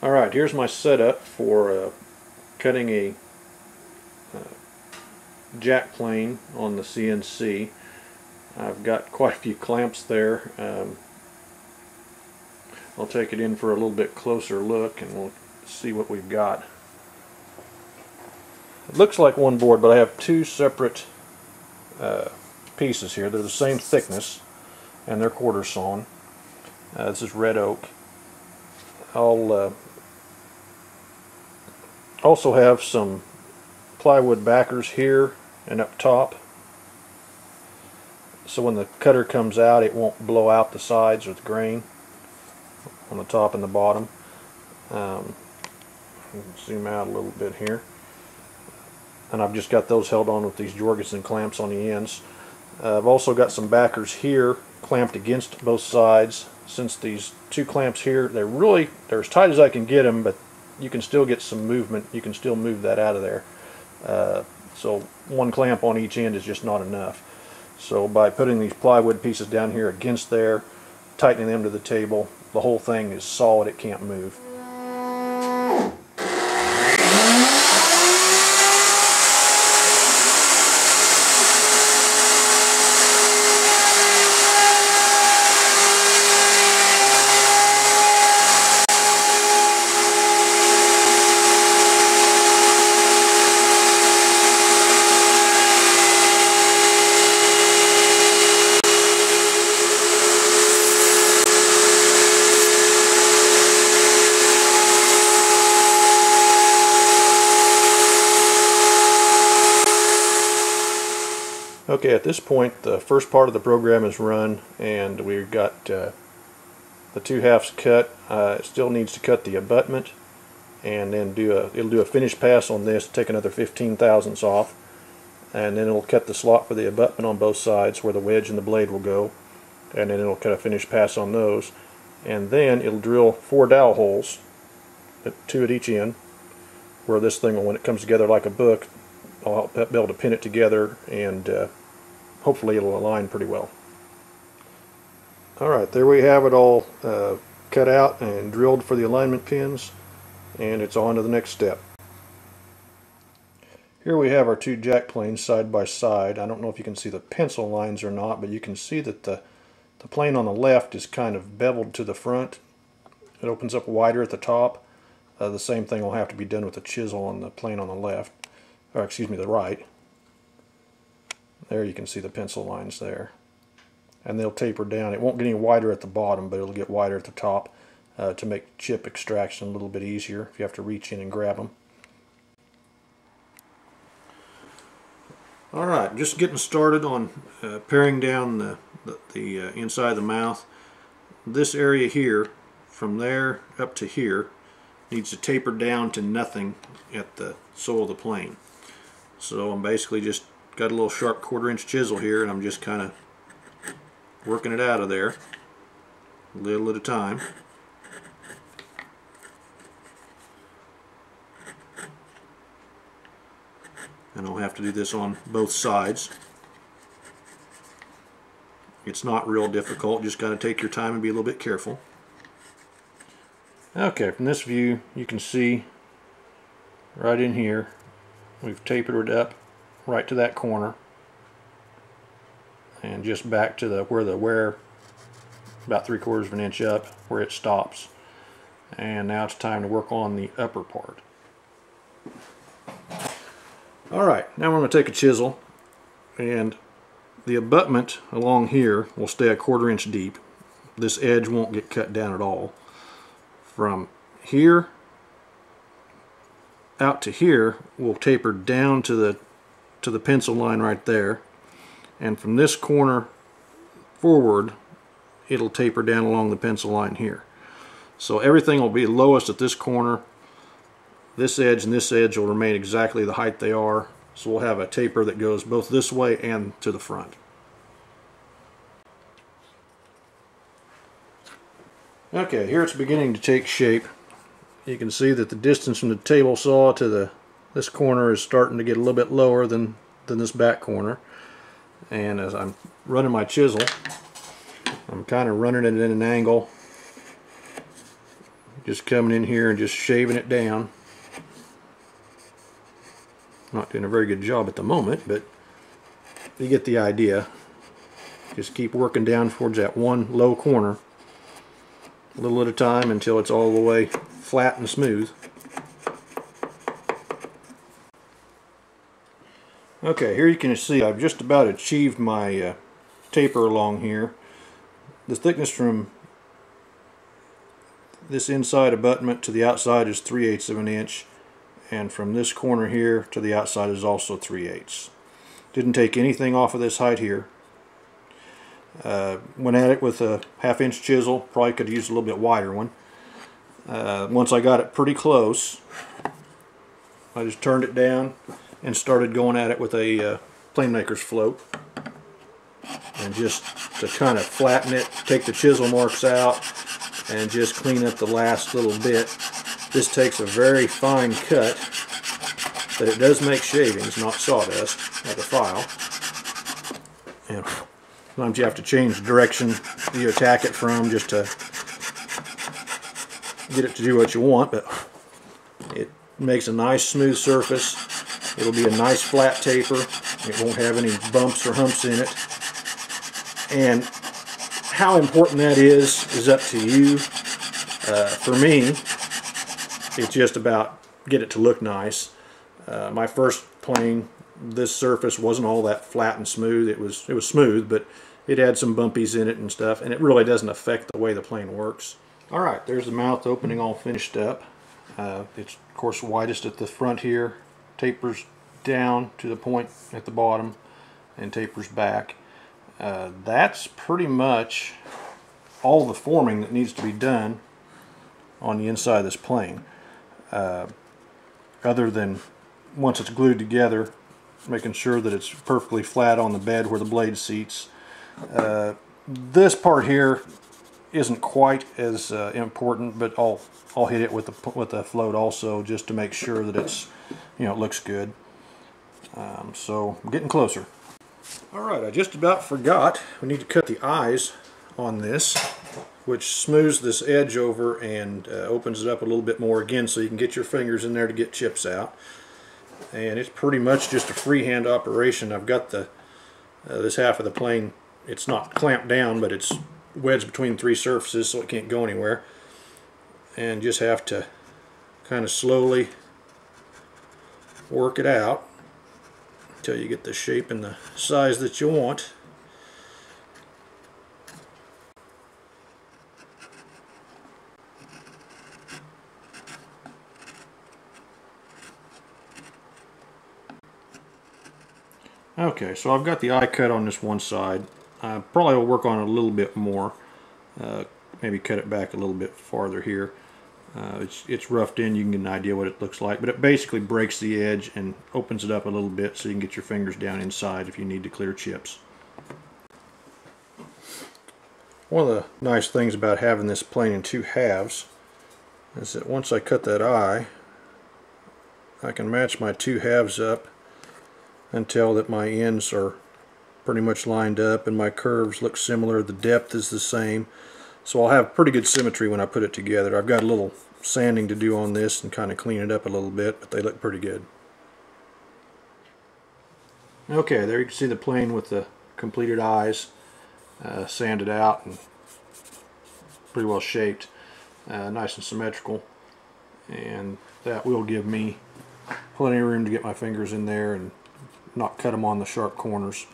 Alright, here's my setup for cutting a jack plane on the CNC. I've got quite a few clamps there. I'll take it in for a little bit closer look and we'll see what we've got. It looks like one board, but I have two separate pieces here. They're the same thickness and they're quarter sawn. This is red oak. I'll also have some plywood backers here and up top, so when the cutter comes out it won't blow out the sides with grain on the top and the bottom. Zoom out a little bit here, and I've just got those held on with these Jorgensen clamps on the ends. I've also got some backers here clamped against both sides. Since these two clamps here, they're as tight as I can get them, but you can still get some movement. You can still move that out of there. So one clamp on each end is just not enough. So by putting these plywood pieces down here against there, tightening them to the table, the whole thing is solid. It can't move. Okay, at this point the first part of the program is run and we've got the two halves cut. It still needs to cut the abutment and then it'll do a finish pass on this, take another 15 thousandths off, and then it'll cut the slot for the abutment on both sides where the wedge and the blade will go, and then it'll cut a finish pass on those, and then it'll drill 4 dowel holes, 2 at each end, where this thing, when it comes together like a book, I'll be able to pin it together and hopefully it'll align pretty well. Alright, there we have it all cut out and drilled for the alignment pins, and it's on to the next step. Here we have our two jack planes side by side. I don't know if you can see the pencil lines or not, but you can see that the plane on the left is kind of beveled to the front. It opens up wider at the top. The same thing will have to be done with the chisel on the plane on the left, or excuse me, the right. There you can see the pencil lines there. And they'll taper down. It won't get any wider at the bottom, but it'll get wider at the top to make chip extraction a little bit easier if you have to reach in and grab them. Alright, just getting started on paring down the inside of the mouth. This area here, from there up to here, needs to taper down to nothing at the sole of the plane. So I'm basically just got a little sharp 1/4 inch chisel here, and I'm just kind of working it out of there a little at a time. And I'll have to do this on both sides. It's not real difficult, just got to take your time and be a little bit careful. Okay, from this view you can see right in here we've tapered it up right to that corner and just back to where the wear, about 3/4 of an inch up, where it stops. And now it's time to work on the upper part. Alright, now I'm going to take a chisel, and the abutment along here will stay 1/4 inch deep. This edge won't get cut down at all. From here out to here will taper down to the pencil line right there, and from this corner forward it'll taper down along the pencil line here. So everything will be lowest at this corner. This edge and this edge will remain exactly the height they are, so we'll have a taper that goes both this way and to the front. Okay, here it's beginning to take shape. You can see that the distance from the table saw to this corner is starting to get a little bit lower than this back corner. And as I'm running my chisel, I'm kind of running it at an angle just coming in here and just shaving it down. Not doing a very good job at the moment, but you get the idea. Just keep working down towards that one low corner, a little at a time, until it's all the way flat and smooth. Okay, here you can see I've just about achieved my taper along here. The thickness from this inside abutment to the outside is 3/8 of an inch, and from this corner here to the outside is also 3/8. Didn't take anything off of this height here. Went at it with a 1/2 inch chisel. Probably could have used a little bit wider one. Once I got it pretty close, I just turned it down and started going at it with a plane maker's float, and just to kind of flatten it, take the chisel marks out and just clean up the last little bit. This takes a very fine cut, but it does make shavings, not sawdust, like a file. And sometimes you have to change the direction you attack it from just to get it to do what you want, but it makes a nice smooth surface. It'll be a nice flat taper. It won't have any bumps or humps in it. And how important that is up to you. For me, it's just about get it to look nice. My first plane, this surface wasn't all that flat and smooth. It was smooth, but it had some bumpies in it and stuff, and it really doesn't affect the way the plane works. Alright, there's the mouth opening all finished up. It's of course widest at the front here, tapers down to the point at the bottom, and tapers back. That's pretty much all the forming that needs to be done on the inside of this plane. Other than once it's glued together, making sure that it's perfectly flat on the bed where the blade seats. This part here isn't quite as important, but I'll hit it with the float also, just to make sure that it's, it looks good. So I'm getting closer. Alright, I just about forgot. We need to cut the eyes on this, which smooths this edge over and opens it up a little bit more again, so you can get your fingers in there to get chips out. And it's pretty much just a freehand operation. I've got this half of the plane, it's not clamped down, but it's wedged between 3 surfaces, so it can't go anywhere. And just have to kind of slowly work it out until you get the shape and the size that you want. Okay, so I've got the eye cut on this one side. I probably will work on it a little bit more. Maybe cut it back a little bit farther here. It's roughed in, you can get an idea what it looks like, but it basically breaks the edge and opens it up a little bit so you can get your fingers down inside if you need to clear chips. One of the nice things about having this plane in 2 halves is that once I cut that eye, I can match my 2 halves up until that my ends are pretty much lined up and my curves look similar, the depth is the same. So I'll have pretty good symmetry when I put it together. I've got a little sanding to do on this and kind of clean it up a little bit, but they look pretty good. Okay, there you can see the plane with the completed eyes, sanded out and pretty well shaped, nice and symmetrical, and that will give me plenty of room to get my fingers in there and not cut them on the sharp corners.